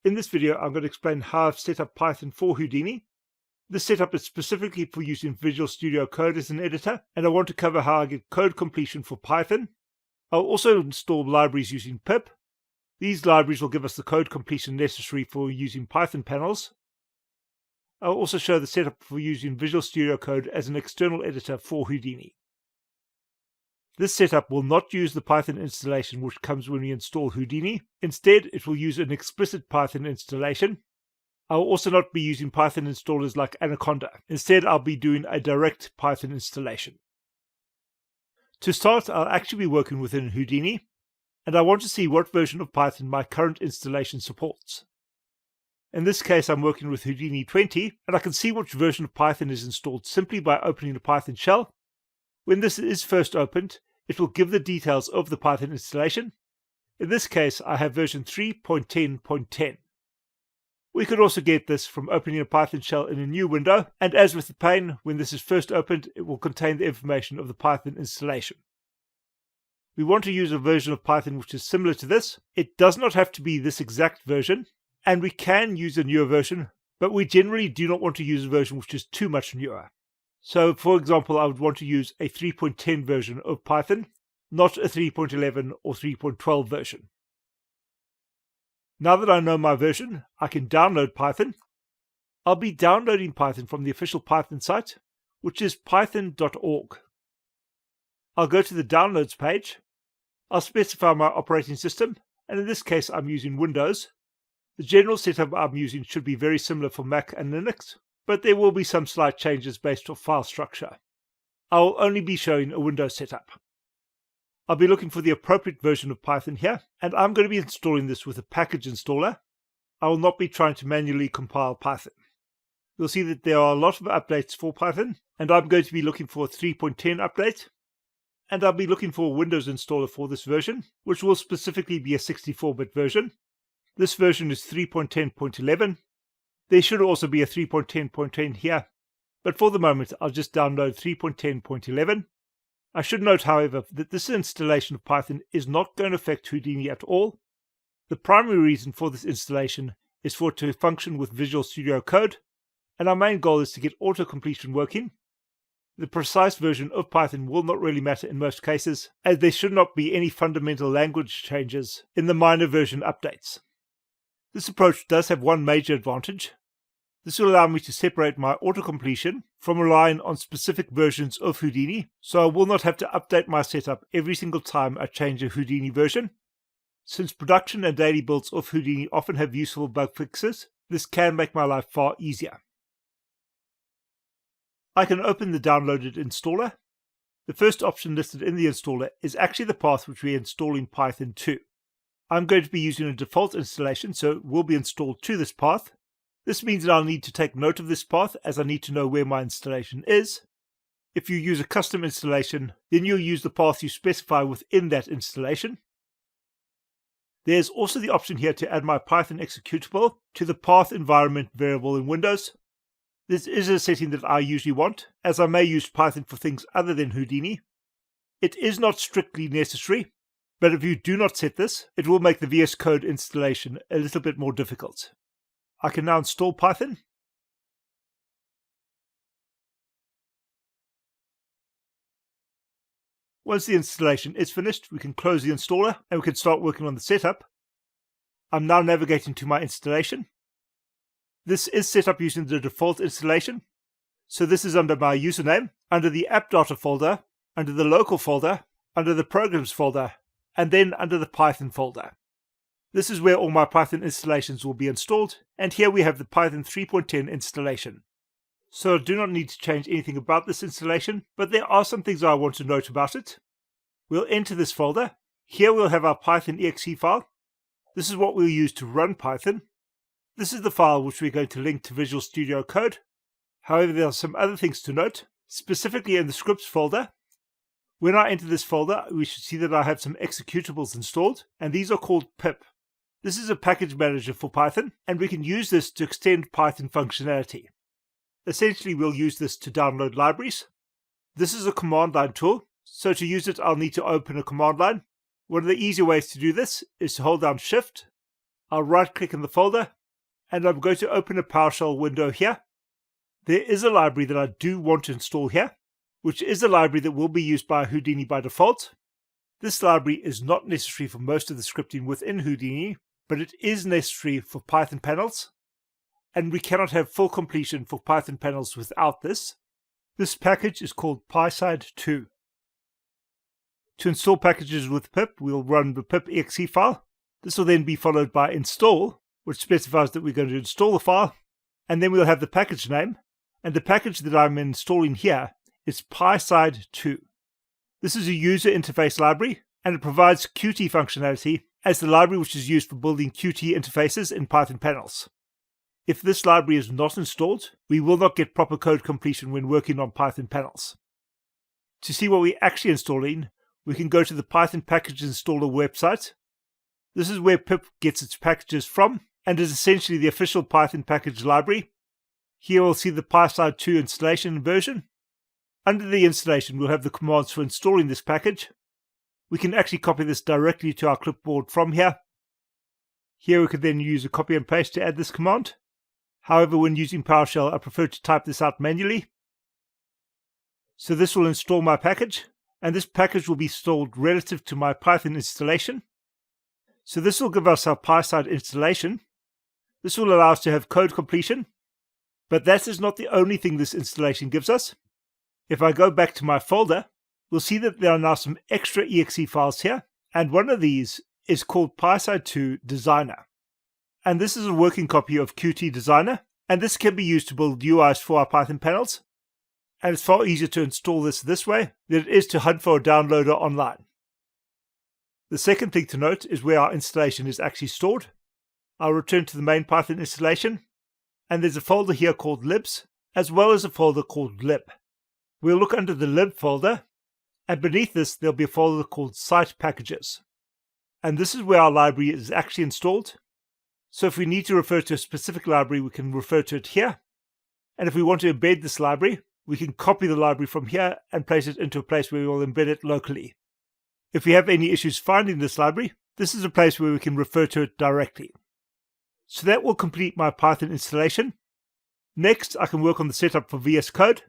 In this video, I'm going to explain how I've set up Python for Houdini. This setup is specifically for using Visual Studio Code as an editor, and I want to cover how I get code completion for Python. I'll also install libraries using Pip. These libraries will give us the code completion necessary for using Python panels. I'll also show the setup for using Visual Studio Code as an external editor for Houdini. This setup will not use the Python installation which comes when we install Houdini. Instead, it will use an explicit Python installation. I will also not be using Python installers like Anaconda. Instead, I'll be doing a direct Python installation. To start, I'll actually be working within Houdini, and I want to see what version of Python my current installation supports. In this case, I'm working with Houdini 20, and I can see which version of Python is installed simply by opening the Python shell. When this is first opened, it will give the details of the Python installation. In this case, I have version 3.10.10. We could also get this from opening a Python shell in a new window, and as with the pane, when this is first opened, it will contain the information of the Python installation. We want to use a version of Python which is similar to this. It does not have to be this exact version, and we can use a newer version, but we generally do not want to use a version which is too much newer. So, for example, I would want to use a 3.10 version of Python, not a 3.11 or 3.12 version. Now that I know my version, I can download Python. I'll be downloading Python from the official Python site, which is python.org. I'll go to the Downloads page. I'll specify my operating system, and in this case I'm using Windows. The general setup I'm using should be very similar for Mac and Linux, but there will be some slight changes based on file structure. I will only be showing a Windows setup. I'll be looking for the appropriate version of Python here, and I'm going to be installing this with a package installer. I will not be trying to manually compile Python. You'll see that there are a lot of updates for Python, and I'm going to be looking for a 3.10 update, and I'll be looking for a Windows installer for this version, which will specifically be a 64-bit version. This version is 3.10.11. There should also be a 3.10.10 here, but for the moment I'll just download 3.10.11. I should note, however, that this installation of Python is not going to affect Houdini at all. The primary reason for this installation is for it to function with Visual Studio Code, and our main goal is to get auto-completion working. The precise version of Python will not really matter in most cases, as there should not be any fundamental language changes in the minor version updates. This approach does have one major advantage. This will allow me to separate my auto-completion from relying on specific versions of Houdini, so I will not have to update my setup every single time I change a Houdini version. Since production and daily builds of Houdini often have useful bug fixes, this can make my life far easier. I can open the downloaded installer. The first option listed in the installer is actually the path which we are installing Python to. I'm going to be using a default installation, so it will be installed to this path. This means that I'll need to take note of this path, as I need to know where my installation is. If you use a custom installation, then you'll use the path you specify within that installation. There's also the option here to add my Python executable to the path environment variable in Windows. This is a setting that I usually want, as I may use Python for things other than Houdini. It is not strictly necessary, but if you do not set this, it will make the VSCode installation a little bit more difficult. I can now install Python. Once the installation is finished, we can close the installer and we can start working on the setup. I'm now navigating to my installation. This is set up using the default installation. So this is under my username, under the app data folder, under the local folder, under the programs folder, and then under the Python folder. This is where all my Python installations will be installed, and here we have the Python 3.10 installation. So I do not need to change anything about this installation, but there are some things I want to note about it. We'll enter this folder. Here we'll have our Python exe file. This is what we'll use to run Python. This is the file which we're going to link to Visual Studio Code. However, there are some other things to note, specifically in the scripts folder. When I enter this folder, we should see that I have some executables installed, and these are called pip. This is a package manager for Python, and we can use this to extend Python functionality. Essentially, we'll use this to download libraries. This is a command line tool, so to use it, I'll need to open a command line. One of the easier ways to do this is to hold down Shift. I'll right-click in the folder, and I'm going to open a PowerShell window here. There is a library that I do want to install here, which is a library that will be used by Houdini by default. This library is not necessary for most of the scripting within Houdini, but it is necessary for Python panels, and we cannot have full completion for Python panels without this. This package is called PySide2. To install packages with pip, we'll run the pip exe file. This will then be followed by install, which specifies that we're going to install the file, and then we'll have the package name, and the package that I'm installing here is PySide2. This is a user interface library, and it provides Qt functionality as the library which is used for building Qt interfaces in Python panels. If this library is not installed, we will not get proper code completion when working on Python panels. To see what we're actually installing, we can go to the Python Package Installer website. This is where pip gets its packages from, and is essentially the official Python package library. Here we'll see the PySide2 installation version. Under the installation, we'll have the commands for installing this package. We can actually copy this directly to our clipboard from here. Here we could then use a copy and paste to add this command. However, when using PowerShell, I prefer to type this out manually. So this will install my package, and this package will be installed relative to my Python installation. So this will give us our PySide installation. This will allow us to have code completion, but that is not the only thing this installation gives us. If I go back to my folder, we'll see that there are now some extra exe files here, and one of these is called PySide2 Designer. And this is a working copy of Qt Designer, and this can be used to build UIs for our Python panels. And it's far easier to install this way than it is to hunt for a downloader online. The second thing to note is where our installation is actually stored. I'll return to the main Python installation, and there's a folder here called libs, as well as a folder called lib. We'll look under the lib folder, and beneath this there'll be a folder called site packages. And this is where our library is actually installed. So if we need to refer to a specific library, we can refer to it here. And if we want to embed this library, we can copy the library from here and place it into a place where we will embed it locally. If we have any issues finding this library, this is a place where we can refer to it directly. So that will complete my Python installation. Next, I can work on the setup for VSCode.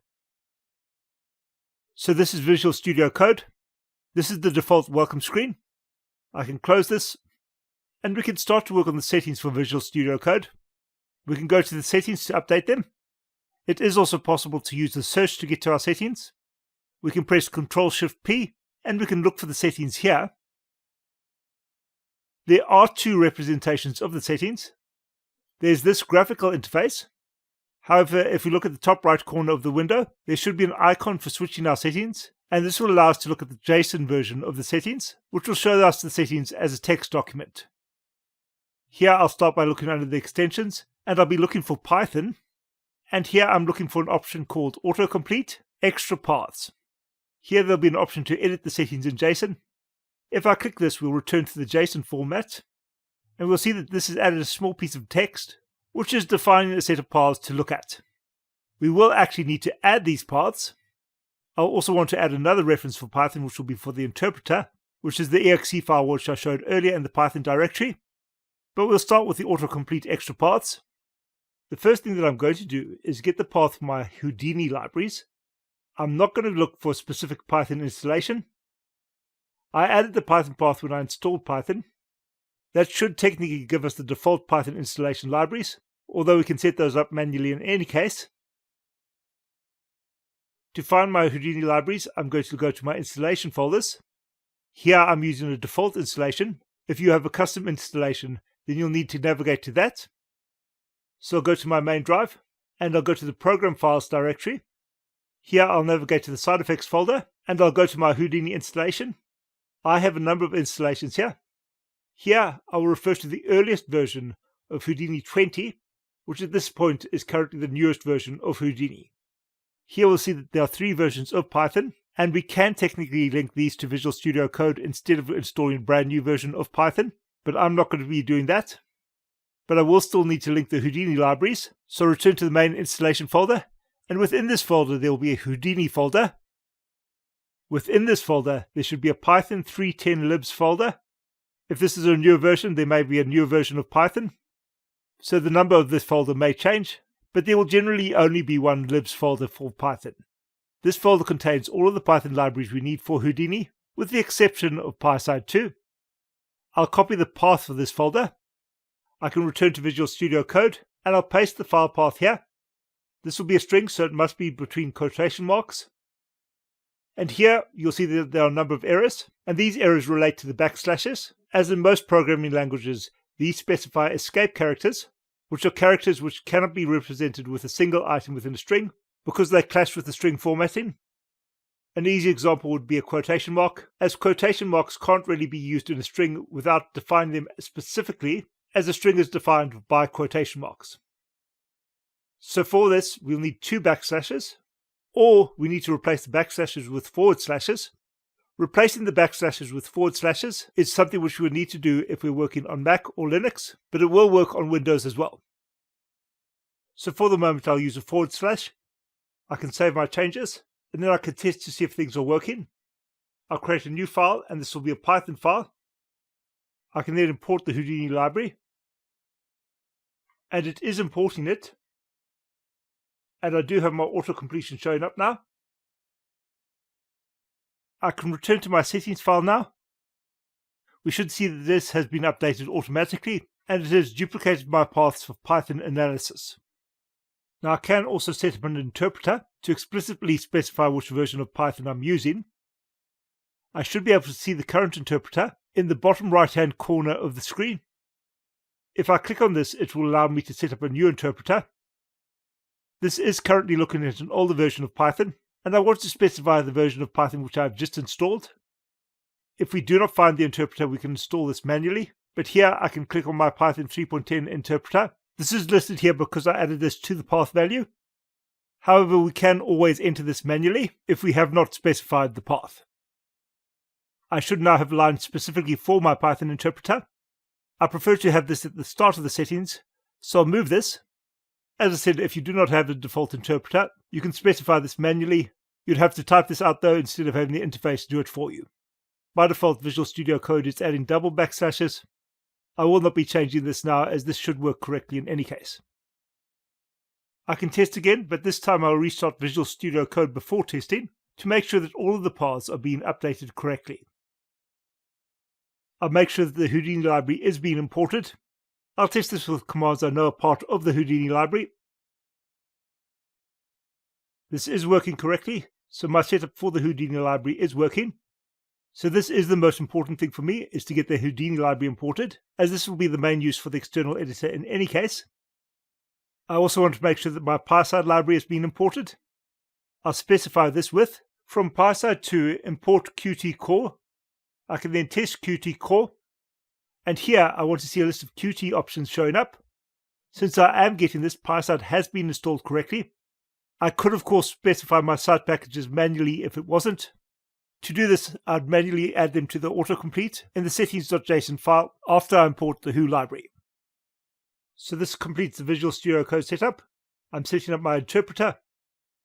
So this is Visual Studio Code. This is the default welcome screen. I can close this, and we can start to work on the settings for Visual Studio Code. We can go to the settings to update them. It is also possible to use the search to get to our settings. We can press Ctrl-Shift-P, and we can look for the settings here. There are two representations of the settings. There's this graphical interface. However, if we look at the top right corner of the window, there should be an icon for switching our settings, and this will allow us to look at the JSON version of the settings, which will show us the settings as a text document. Here I'll start by looking under the extensions, and I'll be looking for Python, and here I'm looking for an option called Autocomplete Extra Paths. Here there'll be an option to edit the settings in JSON. If I click this, we'll return to the JSON format, and we'll see that this has added a small piece of text, which is defining a set of paths to look at. We will actually need to add these paths. I'll also want to add another reference for Python, which will be for the interpreter, which is the exe file which I showed earlier in the Python directory. But we'll start with the autocomplete extra paths. The first thing that I'm going to do is get the path for my Houdini libraries. I'm not going to look for a specific Python installation. I added the Python path when I installed Python. That should technically give us the default Python installation libraries, although we can set those up manually in any case. To find my Houdini libraries, I'm going to go to my installation folders. Here I'm using a default installation. If you have a custom installation, then you'll need to navigate to that. So I'll go to my main drive, and I'll go to the program files directory. Here I'll navigate to the side effects folder, and I'll go to my Houdini installation. I have a number of installations here. Here I will refer to the earliest version of Houdini 20, which at this point is currently the newest version of Houdini. Here we'll see that there are 3 versions of Python, and we can technically link these to Visual Studio Code instead of installing a brand new version of Python, but I'm not going to be doing that. But I will still need to link the Houdini libraries, so return to the main installation folder, and within this folder there will be a Houdini folder. Within this folder there should be a Python 3.10 libs folder. If this is a newer version, there may be a newer version of Python. so the number of this folder may change, but there will generally only be one libs folder for Python. This folder contains all of the Python libraries we need for Houdini, with the exception of PySide 2. I'll copy the path for this folder. I can return to Visual Studio Code, and I'll paste the file path here. This will be a string, so it must be between quotation marks. And here you'll see that there are a number of errors, and these errors relate to the backslashes. As in most programming languages, these specify escape characters, which are characters which cannot be represented with a single item within a string because they clash with the string formatting. An easy example would be a quotation mark, as quotation marks can't really be used in a string without defining them specifically, as a string is defined by quotation marks. So for this, we'll need 2 backslashes, or we need to replace the backslashes with forward slashes. Replacing the backslashes with forward slashes is something which we would need to do if we're working on Mac or Linux, but it will work on Windows as well. So for the moment, I'll use a forward slash. I can save my changes, and then I can test to see if things are working. I'll create a new file, and this will be a Python file. I can then import the Houdini library, and it is importing it. And I do have my auto-completion showing up now. I can return to my settings file now. We should see that this has been updated automatically, and it has duplicated my paths for Python analysis. Now I can also set up an interpreter to explicitly specify which version of Python I'm using. I should be able to see the current interpreter in the bottom right-hand corner of the screen. If I click on this, it will allow me to set up a new interpreter. This is currently looking at an older version of Python, and I want to specify the version of Python which I have just installed. If we do not find the interpreter, we can install this manually, but here I can click on my Python 3.10 interpreter. This is listed here because I added this to the path value. However, we can always enter this manually if we have not specified the path. I should now have a line specifically for my Python interpreter. I prefer to have this at the start of the settings, so I'll move this. As I said, if you do not have the default interpreter, you can specify this manually. You'd have to type this out though instead of having the interface do it for you. By default, Visual Studio Code is adding double backslashes. I will not be changing this now, as this should work correctly in any case. I can test again, but this time I'll restart Visual Studio Code before testing to make sure that all of the paths are being updated correctly. I'll make sure that the Houdini library is being imported. I'll test this with commands I know are part of the Houdini library. This is working correctly, so my setup for the Houdini library is working. So this is the most important thing for me, is to get the Houdini library imported, as this will be the main use for the external editor in any case. I also want to make sure that my PySide library has been imported. I'll specify this with, from PySide to import Qt core. I can then test Qt core. And here I want to see a list of Qt options showing up. Since I am getting this, PySide has been installed correctly. I could of course specify my site packages manually if it wasn't. To do this, I'd manually add them to the autocomplete in the settings.json file after I import the Who library. So this completes the Visual Studio Code setup. I'm setting up my interpreter.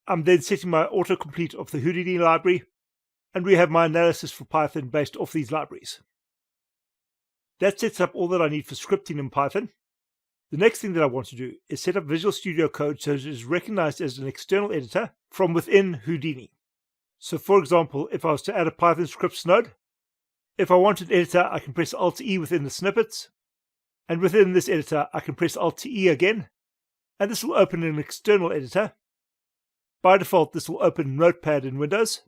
I'm then setting my autocomplete of the Houdini library, and we have my analysis for Python based off these libraries. That sets up all that I need for scripting in Python. The next thing that I want to do is set up Visual Studio Code so it is recognized as an external editor from within Houdini. So for example, if I was to add a Python scripts node, if I want an editor, I can press Alt-E within the snippets, and within this editor I can press Alt-E again, and this will open an external editor. By default this will open Notepad in Windows,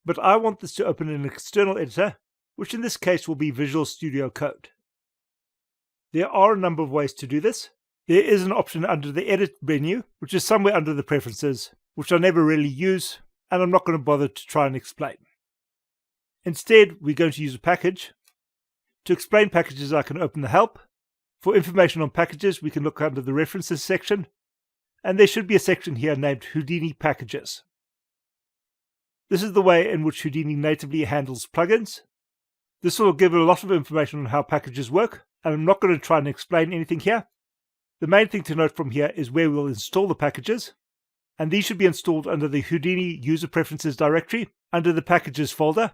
but I want this to open an external editor, which in this case will be Visual Studio Code. There are a number of ways to do this. There is an option under the Edit menu, which is somewhere under the Preferences, which I never really use, and I'm not going to bother to try and explain. Instead, we're going to use a package. To explain packages, I can open the Help. For information on packages, we can look under the References section, and there should be a section here named Houdini Packages. This is the way in which Houdini natively handles plugins. This will give a lot of information on how packages work, and I'm not going to try and explain anything here. The main thing to note from here is where we'll install the packages, and these should be installed under the Houdini User Preferences directory under the Packages folder.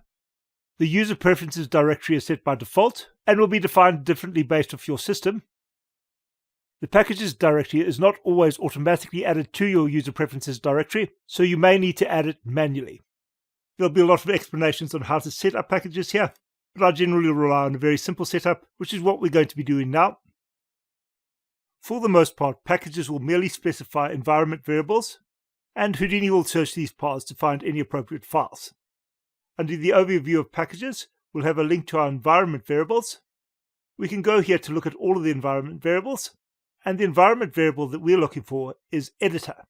The User Preferences directory is set by default and will be defined differently based off your system. The packages directory is not always automatically added to your user preferences directory, so you may need to add it manually. There'll be a lot of explanations on how to set up packages here, but I generally rely on a very simple setup, which is what we're going to be doing now. For the most part, packages will merely specify environment variables, and Houdini will search these paths to find any appropriate files. Under the overview of packages, we'll have a link to our environment variables. We can go here to look at all of the environment variables, and the environment variable that we're looking for is editor.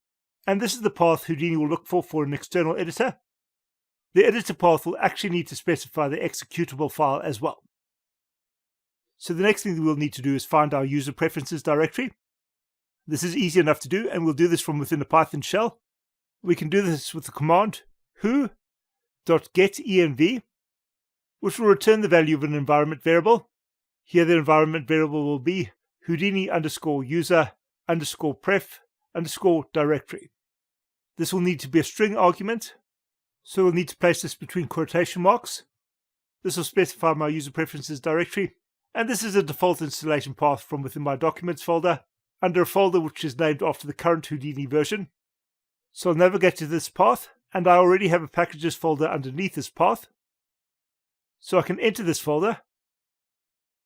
And this is the path Houdini will look for an external editor. The editor path will actually need to specify the executable file as well. So the next thing that we'll need to do is find our user preferences directory. This is easy enough to do, and we'll do this from within a Python shell. We can do this with the command who.getEnv, which will return the value of an environment variable. Here the environment variable will be Houdini_user_pref_directory. This will need to be a string argument, so we'll need to place this between quotation marks. This will specify my user preferences directory, and this is a default installation path from within my documents folder, under a folder which is named after the current Houdini version. So I'll navigate to this path, and I already have a packages folder underneath this path. So I can enter this folder.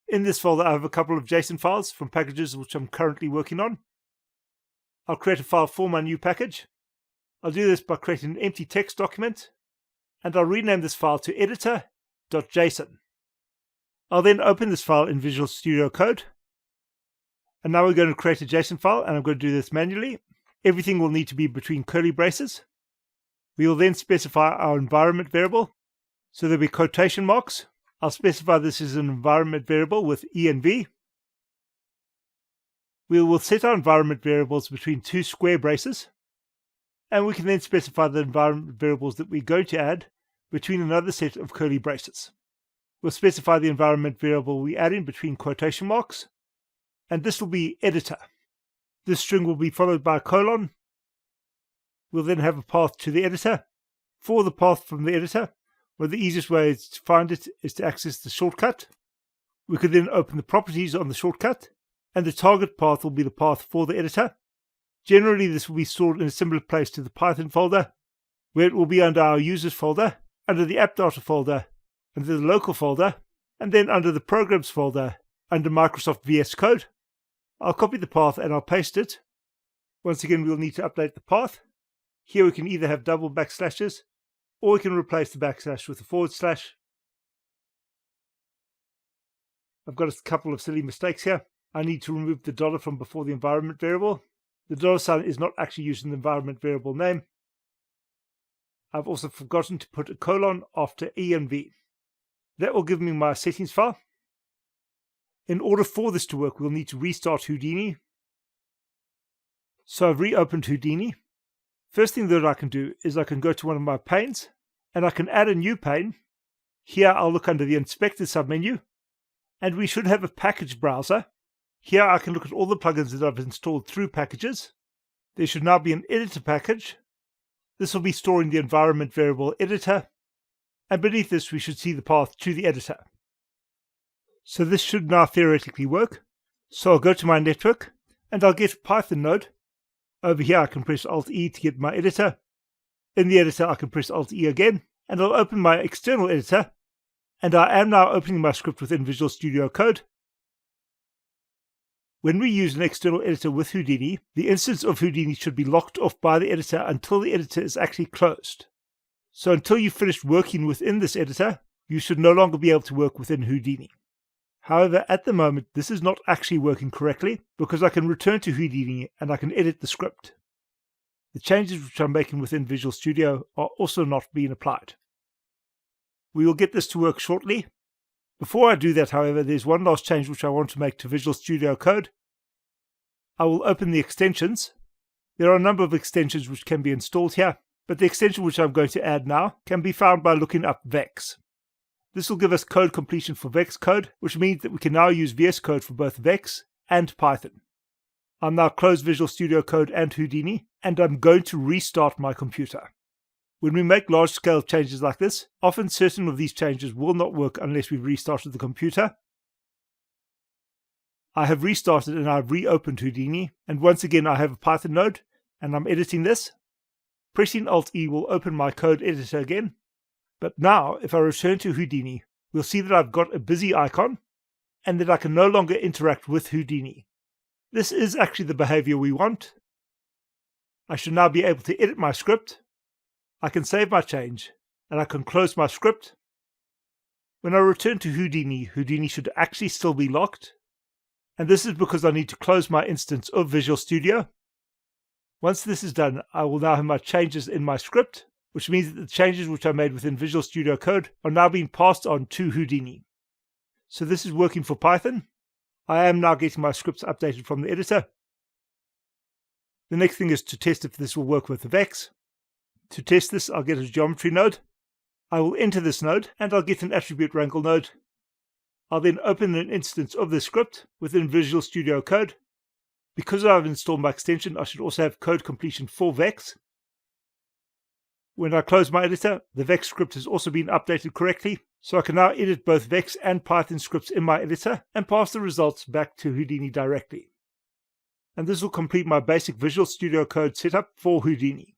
In this folder I have a couple of JSON files from packages which I'm currently working on. I'll create a file for my new package. I'll do this by creating an empty text document, and I'll rename this file to editor.json. I'll then open this file in Visual Studio Code. And now we're going to create a JSON file, and I'm going to do this manually. Everything will need to be between curly braces. We will then specify our environment variable. So there'll be quotation marks. I'll specify this as an environment variable with env. We will set our environment variables between two square braces. And we can then specify the environment variables that we're going to add between another set of curly braces. We'll specify the environment variable we add in between quotation marks, and this will be editor. This string will be followed by a colon. We'll then have a path to the editor. For the path from the editor, well, the easiest way to find it is to access the shortcut. We could then open the properties on the shortcut, and the target path will be the path for the editor. Generally, this will be stored in a similar place to the Python folder, where it will be under our users folder, under the app data folder, under the local folder, and then under the programs folder, under Microsoft VS Code. I'll copy the path and I'll paste it. Once again, we'll need to update the path. Here we can either have double backslashes, or we can replace the backslash with a forward slash. I've got a couple of silly mistakes here. I need to remove the dollar from before the environment variable. The dollar sign is not actually used in the environment variable name. I've also forgotten to put a colon after env. That will give me my settings file. In order for this to work, we'll need to restart Houdini. So I've reopened Houdini. First thing that I can do is I can go to one of my panes, and I can add a new pane. Here I'll look under the Inspector submenu, and we should have a package browser. Here I can look at all the plugins that I've installed through packages. There should now be an editor package. This will be storing the environment variable editor, and beneath this we should see the path to the editor. So this should now theoretically work. So I'll go to my network, and I'll get a Python node. Over here I can press Alt-E to get my editor. In the editor I can press Alt-E again, and I'll open my external editor. And I am now opening my script within Visual Studio Code. When we use an external editor with Houdini, the instance of Houdini should be locked off by the editor until the editor is actually closed. So until you've finished working within this editor, you should no longer be able to work within Houdini. However, at the moment, this is not actually working correctly because I can return to Houdini and I can edit the script. The changes which I'm making within Visual Studio are also not being applied. We will get this to work shortly. Before I do that, however, there's one last change which I want to make to Visual Studio Code. I will open the extensions. There are a number of extensions which can be installed here, but the extension which I'm going to add now can be found by looking up Vex. This will give us code completion for VSCode, which means that we can now use VS Code for both Vex and Python. I'll now close Visual Studio Code and Houdini, and I'm going to restart my computer. When we make large-scale changes like this, often certain of these changes will not work unless we've restarted the computer. I have restarted and I've reopened Houdini, and once again I have a Python node and I'm editing this. Pressing Alt-E will open my code editor again. But now, if I return to Houdini, we'll see that I've got a busy icon and that I can no longer interact with Houdini. This is actually the behavior we want. I should now be able to edit my script. I can save my change and I can close my script. When I return to Houdini, Houdini should actually still be locked. And this is because I need to close my instance of Visual Studio. Once this is done, I will now have my changes in my script, which means that the changes which I made within Visual Studio Code are now being passed on to Houdini. So this is working for Python. I am now getting my scripts updated from the editor. The next thing is to test if this will work with the Vex. To test this, I'll get a geometry node. I will enter this node and I'll get an attribute wrangle node. I'll then open an instance of this script within Visual Studio Code. Because I've installed my extension, I should also have code completion for Vex. When I close my editor, the Vex script has also been updated correctly, so I can now edit both Vex and Python scripts in my editor and pass the results back to Houdini directly. And this will complete my basic Visual Studio Code setup for Houdini.